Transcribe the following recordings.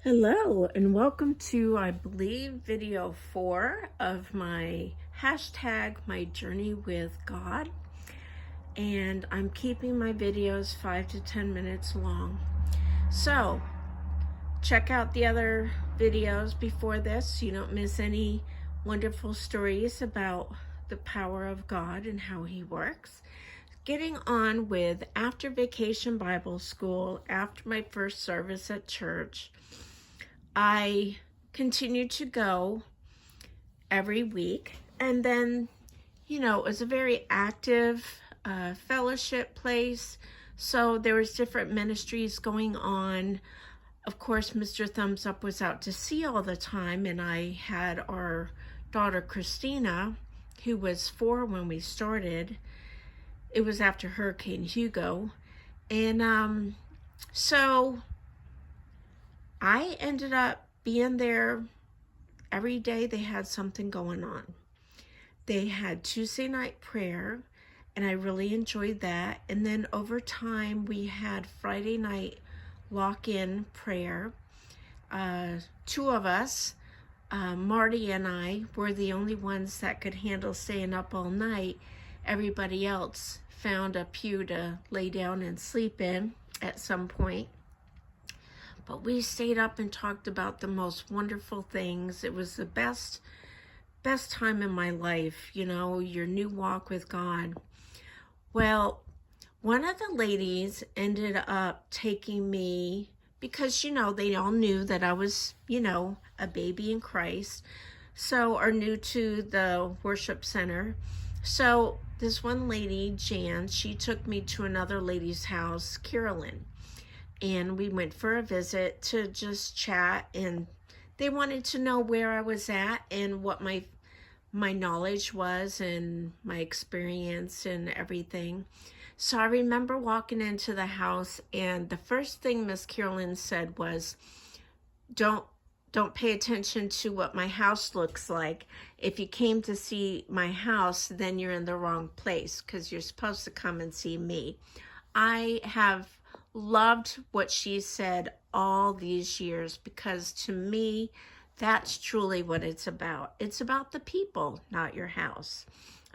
Hello and welcome to, I believe, video 4 of my hashtag My Journey with God. And I'm keeping my videos 5 to 10 minutes long. So check out the other videos before this so you don't miss any wonderful stories about the power of God and how He works. Getting on with after Vacation Bible School, after my first service at church, I continued to go every week. And then, it was a very active fellowship place. So there was different ministries going on. Of course, Mr. Thumbs Up was out to sea all the time. And I had our daughter, Christina, who was 4 when we started. It was after Hurricane Hugo. And so I ended up being there every day. They had something going on. They had Tuesday night prayer, and I really enjoyed that. And then over time, we had Friday night lock-in prayer. 2 of us, Marty and I, were the only ones that could handle staying up all night. Everybody else found a pew to lay down and sleep in at some point. But we stayed up and talked about the most wonderful things. It was the best time in my life, your new walk with God. Well, one of the ladies ended up taking me because, they all knew that I was, a baby in Christ. So, or new to the worship center. So this one lady, Jan, she took me to another lady's house, Carolyn. And we went for a visit to just chat, and they wanted to know where I was at and what my knowledge was and my experience and everything. So I remember walking into the house, and the first thing Miss Carolyn said was, don't pay attention to what my house looks like. If you came to see my house, then you're in the wrong place because you're supposed to come and see me. I have loved what she said all these years because to me, that's truly what it's about. It's about the people, not your house.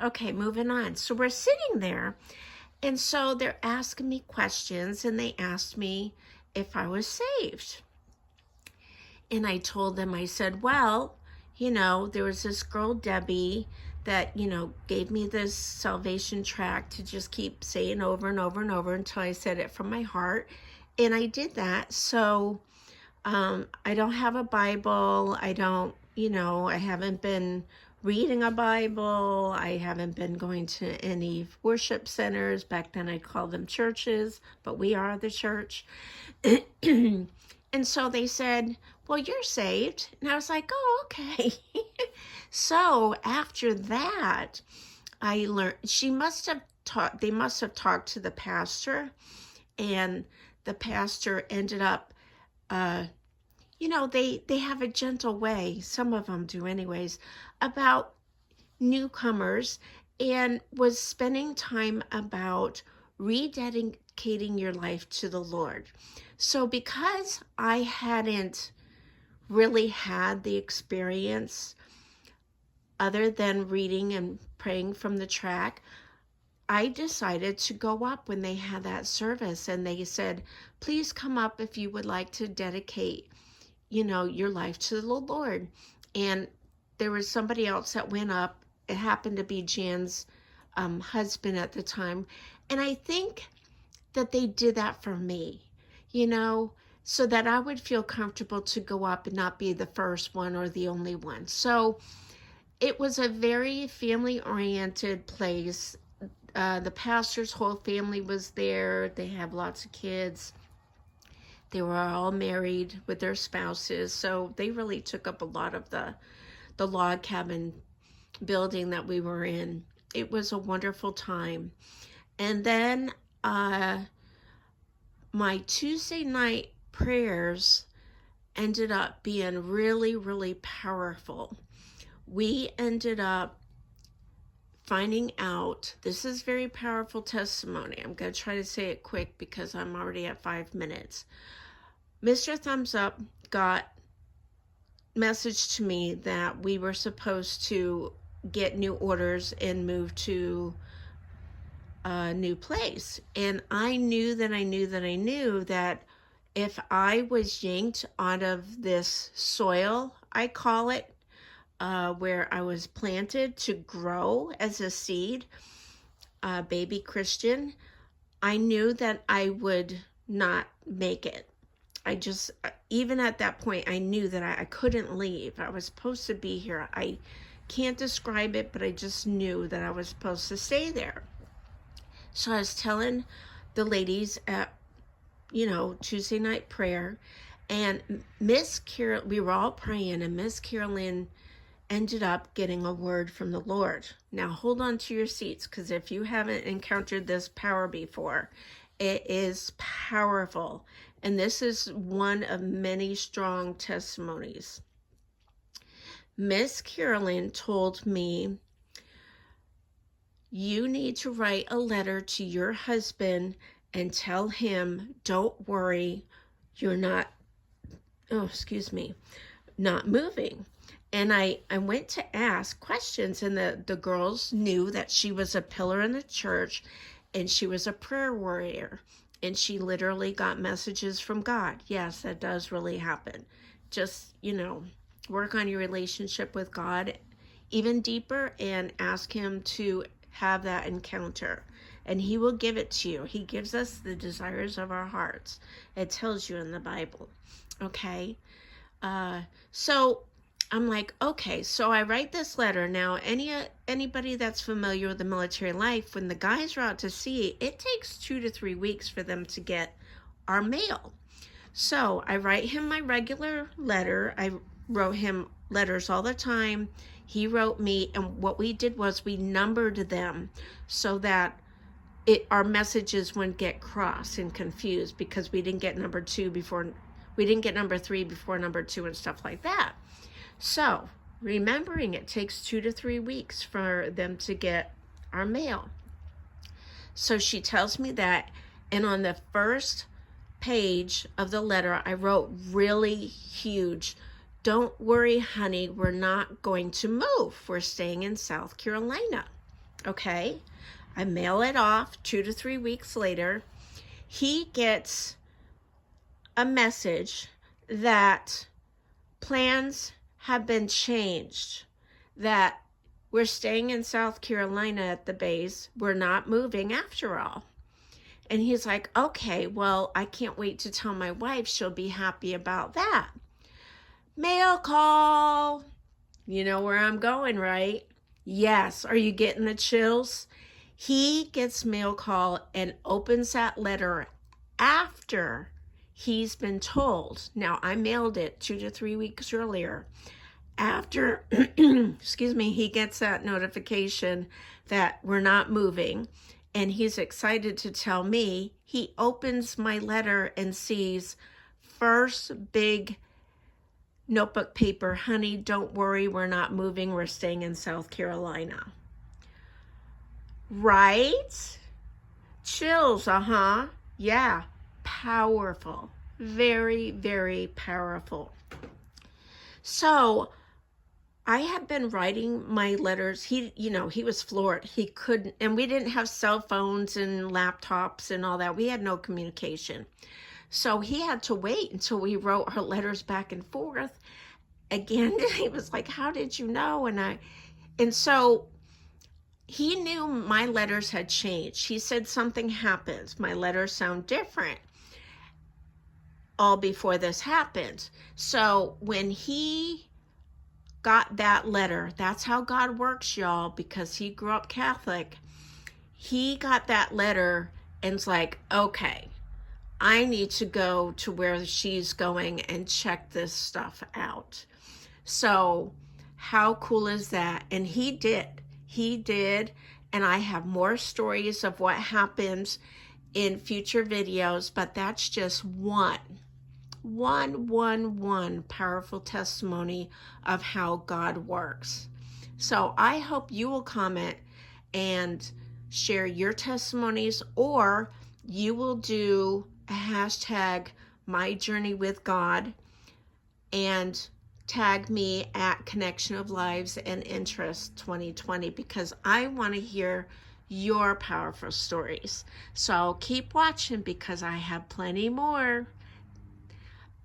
Okay, moving on. So we're sitting there, and so they're asking me questions, and they asked me if I was saved. And I told them, I said, well, there was this girl, Debbie, that, gave me this salvation tract to just keep saying over and over and over until I said it from my heart. And I did that. So I don't have a Bible. I don't, I haven't been reading a Bible. I haven't been going to any worship centers. Back then I called them churches, but we are the church. And so they said, well, you're saved. And I was like, oh, okay. So after that, I learned, they must have talked to the pastor, and the pastor ended up, they have a gentle way, some of them do anyways, about newcomers, and was spending time about rededicating your life to the Lord. So because I hadn't really had the experience other than reading and praying from the track, I decided to go up when they had that service, and they said, please come up if you would like to dedicate, your life to the Lord. And there was somebody else that went up. It happened to be Jan's husband at the time. And I think that they did that for me, so that I would feel comfortable to go up and not be the first one or the only one. So it was a very family-oriented place. The pastor's whole family was there. They have lots of kids. They were all married with their spouses. So they really took up a lot of the log cabin building that we were in. It was a wonderful time. And then my Tuesday night prayers ended up being really, really powerful. We ended up finding out, this is very powerful testimony. I'm going to try to say it quick because I'm already at 5 minutes. Mr. Thumbs Up got message to me that we were supposed to get new orders and move to a new place. And I knew that if I was yanked out of this soil, I call it, where I was planted to grow as a seed, baby Christian, I knew that I would not make it. I just, even at that point, I knew that I couldn't leave. I was supposed to be here. I can't describe it, but I just knew that I was supposed to stay there. So I was telling the ladies at, Tuesday night prayer, and Miss Carol, we were all praying, and Miss Carolyn ended up getting a word from the Lord. Now hold on to your seats, because if you haven't encountered this power before, it is powerful. And this is one of many strong testimonies. Miss Carolyn told me, you need to write a letter to your husband and tell him, don't worry, you're not moving. And I went to ask questions, and the girls knew that she was a pillar in the church, and she was a prayer warrior, and she literally got messages from God. Yes, that does really happen. Just, work on your relationship with God even deeper and ask him to have that encounter, and he will give it to you. He gives us the desires of our hearts. It tells you in the Bible. Okay. So I'm like, okay, so I write this letter. Now, anybody that's familiar with the military life, when the guys are out to sea, it takes 2 to 3 weeks for them to get our mail. So I write him my regular letter. I wrote him letters all the time. He wrote me, and what we did was we numbered them so that our messages wouldn't get crossed and confused, because we didn't get number 3 before number 2 and stuff like that. So remembering it takes 2 to 3 weeks for them to get our mail. So she tells me that, and on the first page of the letter, I wrote really huge, don't worry, honey, we're not going to move. We're staying in South Carolina. Okay. I mail it off 2 to 3 weeks later. He gets a message that plans have been changed, that we're staying in South Carolina at the base. We're not moving after all. And he's like, okay, well, I can't wait to tell my wife. She'll be happy about that. Mail call. You know where I'm going, right? Yes. Are you getting the chills? He gets mail call and opens that letter after he's been told. Now, I mailed it 2 to 3 weeks earlier. After, he gets that notification that we're not moving, and he's excited to tell me. He opens my letter and sees first big notebook paper, honey, don't worry, we're not moving, we're staying in South Carolina. Right? Chills, yeah, powerful, very, very powerful. So I had been writing my letters. He was floored. He couldn't, and we didn't have cell phones and laptops and all that. We had no communication. So he had to wait until we wrote our letters back and forth. Again, he was like, how did you know? And so he knew my letters had changed. He said something happened. My letters sound different all before this happened. So when he got that letter, that's how God works, y'all, because he grew up Catholic. He got that letter and's like, okay, I need to go to where she's going and check this stuff out. So how cool is that? And he did. And I have more stories of what happens in future videos, but that's just one powerful testimony of how God works. So I hope you will comment and share your testimonies, or you will do a hashtag My Journey with God and tag me at Connection of Lives and Interests 2020 because I want to hear your powerful stories. So keep watching because I have plenty more.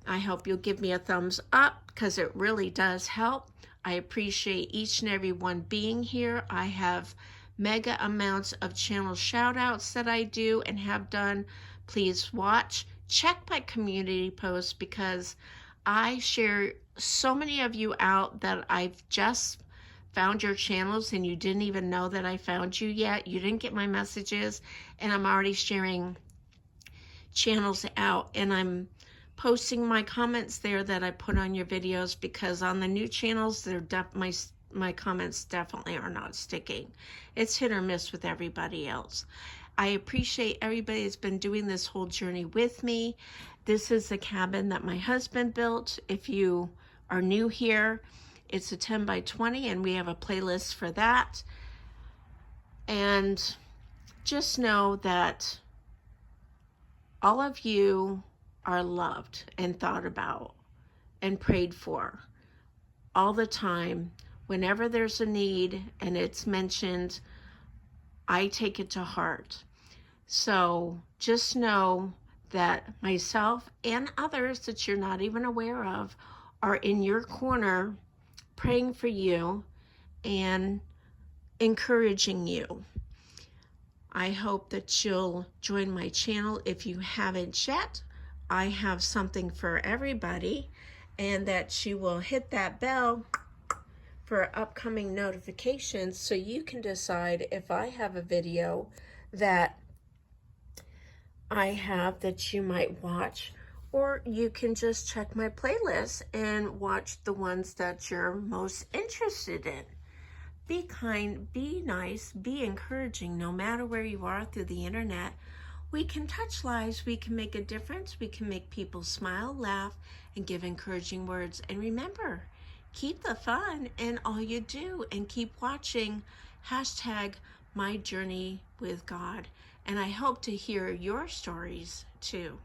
I hope you'll give me a thumbs up because it really does help. I appreciate each and every one being here. I have mega amounts of channel shout outs that I do and have done. Please watch. Check my community posts because I share so many of you out that I've just found your channels and you didn't even know that I found you yet. You didn't get my messages, and I'm already sharing channels out, and I'm posting my comments there that I put on your videos because on the new channels, my comments definitely are not sticking. It's hit or miss with everybody else. I appreciate everybody that's been doing this whole journey with me. This is the cabin that my husband built. If you are new here, it's a 10 by 20 and we have a playlist for that. And just know that all of you are loved and thought about and prayed for all the time. Whenever there's a need and it's mentioned, I take it to heart. So just know that myself and others that you're not even aware of are in your corner praying for you and encouraging you. I hope that you'll join my channel if you haven't yet. I have something for everybody, and that you will hit that bell for upcoming notifications so you can decide if I have a video that I have that you might watch, or you can just check my playlist and watch the ones that you're most interested in. Be kind, be nice, be encouraging no matter where you are through the internet. We can touch lives, we can make a difference, we can make people smile, laugh, and give encouraging words. And remember, keep the fun in all you do and keep watching #MyJourneyWithGod. And I hope to hear your stories too.